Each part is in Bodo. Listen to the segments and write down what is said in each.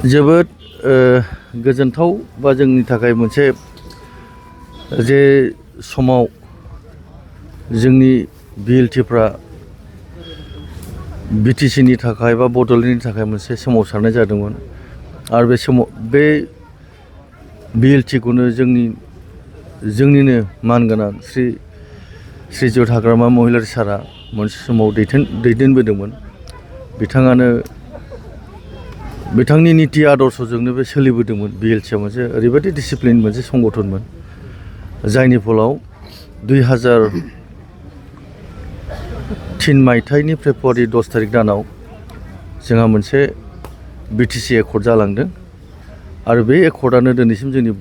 जोबोद गोजोनथाव बा जोंनि थाखाय मोनसे जे समाव जोंनि बिएलटिफ्रा बिटिसिनि थाखाय बा बड'लेण्डनि थाखाय मोनसे सोमावसारनाय जादोंमोन आरो बे बिएलटिखौनो जोंनिनो मानगोनां श्रीजुत हाग्रामा महिलारी सारा मोनसे समाव दैदेनबोदोंमोन। बिथाङानो बिथांनि निति आदर्शजोंनो बे सोलिबोदोंमोन। बिएलटिआ मोनसे ओरैबायदि डिसिप्लिन मोनसे संगठनमोन जायनि फलाव 2003 मायथाइनि फेब्रुवारि 10 तारिख दानाव जोंहा मोनसे बिटिसि एकर्ड जालांदों आरो बे एकर्डआनो दिनैसिम जोंनि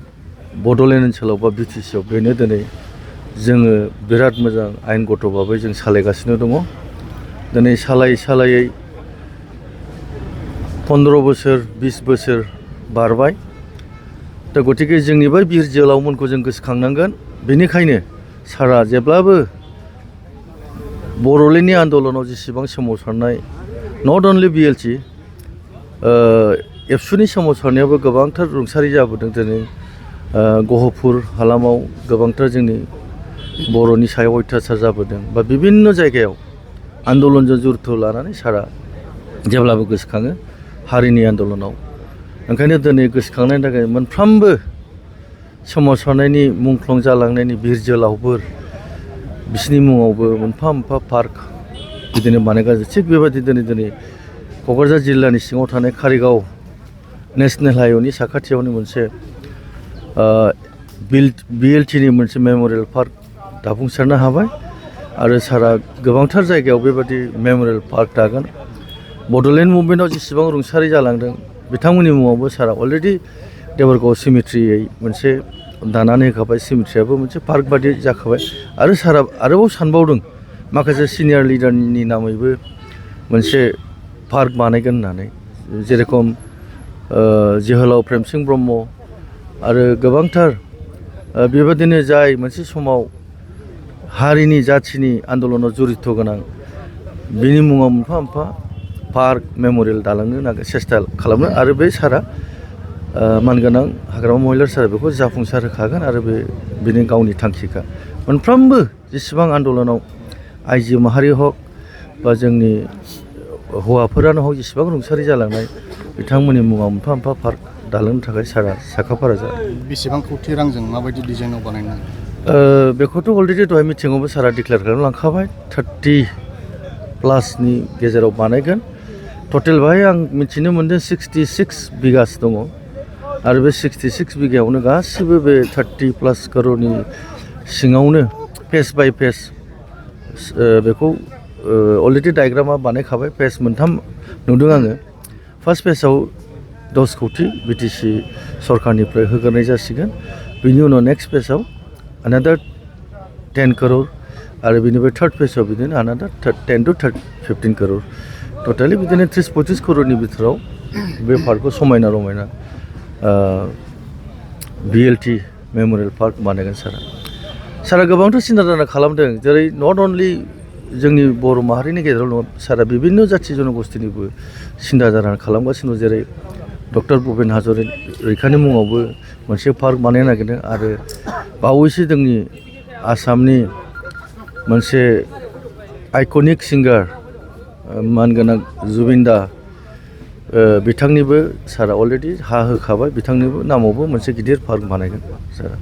बड'लेण्ड ओनसोलाव बा बिटिसिआव बेनो दिनै जोङो बिराद मोजां आयेनगत भाबै जों सालायगासिनो दङ। दिनै सालायै 15 बोसोर 20 बोसोर बारबाय। दा गतिके जोंनि बै बिर जोहोलावमोनखौ जों गोसोखांनांगोन। बेनिखायनो सारा जेब्लाबो बड'लेण्डनि आन्दलनाव जेसेबां सोमावसारनाय नट अनलि बिएलटि एबसुनि सोमावसारनायावबो गोबांथार रुंसारि जाबोदों। दिनै गहपुर हालामाव गोबांथार जोंनि बर'नि सायाव अयथासार जाबोदों बा बिभिन्न जायगायाव आन्दलनजों जुरित लानानै सारा जेब्लाबो गोसोखाङो हारिनि आन्दलनाव। ओंखायनो दिनै गोसोखांनायनि थाखाय मोनफ्रोमबो सोमावसारनायनि मुंख्लं जालांनायनि बिर जोहोलावफोर बिसोरनि मुङावबो मोनफा मोनफा पार्क बिदिनो बानायगासिनो। थिग बेबायदि दिनै क'क्राझार जिल्लानि सिङाव थानाय कारिगाव नेसनेल हाइवेनि साखाथियावनो मोनसे बिएलटिनि मोनसे मेम'रियेल पार्क दाफुंसारनो हाबाय आरो सारा गोबांथार जायगायाव बेबायदि मेम'रियेल पार्क दागोन। बड'लेण्ड मुभमेन्टआव जेसेबां रुंसारि जालांदों बिथांमोननि मुङावबो सारा अलरेडि देबरगाव सिमेट्रियै मोनसे दानानै होखाबाय। सिमेट्रियाबो मोनसे पार्क बादि जाखाबाय आरो सारा आरोबाव सानबावदों माखासे सिनियर लिडारनि नामैबो मोनसे पार्क बानायगोन होननानै। जेरेखम जोहोलाव प्रेमसिं ब्रह्म आरो गोबांथार बेबादिनो जाय मोनसे समाव हारिनि जाथिनि आन्दलनाव जुरित गोनां बिनि मुङाव मोनफा मोनफा पार्क मेम'रियेल दालांनो सेस्था खालामनो आरो बे सारा मानगोनां हाग्रामा महिलारी सारा बेखौ जाफुंसार होखागोन आरो बेनि गावनि थांखिखा। मोनफ्रोमबो जेसेबां आन्दलनाव आइजो माहारि हक बा जोंनि हौवाफोरानो हक जेसेबां रुंसारि जालांनाय बिथांमोननि मुङाव मोनफा मोनफा पार्क दालांनो थाखाय सारा साखाफारा जादों। बेसेबां खौथि रांजों माबायदि डिजाइनाव बानायनाय? बेखौथ' अलरेडि दहाय मिटिङावबो सारा डिक्लेयार खालामना लांखाबाय। 30+ गेजेराव बानायगोन। टटेल बाहाय आं मिथिनो मोन्दों 66 बिगासो दङ आरो बे 66 बिगायावनो गासिबो बे 30+ करोड़नि सिङावनो फेस बाय फेस बेखौ अलरेडि डायग्रामा बानायखाबाय। फेस मोनथाम नुदों आङो। फार्स्ट फेसआव 10 कौटि बिटिसि सरकारनिफ्राय होग्रोनाय जासिगोन। बिनि उनाव नेक्स्ट फेसआव अनादार 10 करोड़ आरो बिनिफ्राय थार्ड फेसआव बिदिनो अनादार 10 to 15 करोड़। टटेलि बिदिनो 30-35 करोड़नि बिथोराव बे पार्कखौ समायना रमायना बिएलटि मेम'रियेल पार्क बानायगोन सारा गोबांथार सिन्था धारा खालामदों। जेरै नट अनलि जोंनि बर' माहारिनि गेजेराव नङा सारा बिभिन्न जाथि जनगोष्ठीनिबो सिन्था धारा खालामगासिनो। जेरै डक्टर भुपेन हाज'रिकानि मुङावबो मोनसे पार्क बानायनो नागिरदों आरो बावैसो जोंनि आसामनि मोनसे आइकनिक सिंगार मानगोनां जुबिन दा बिथांनिबो सारा अलरेडि हा होखाबाय। बिथांनिबो नामावबो मोनसे गिदिर पार्क बानायगोन सारा।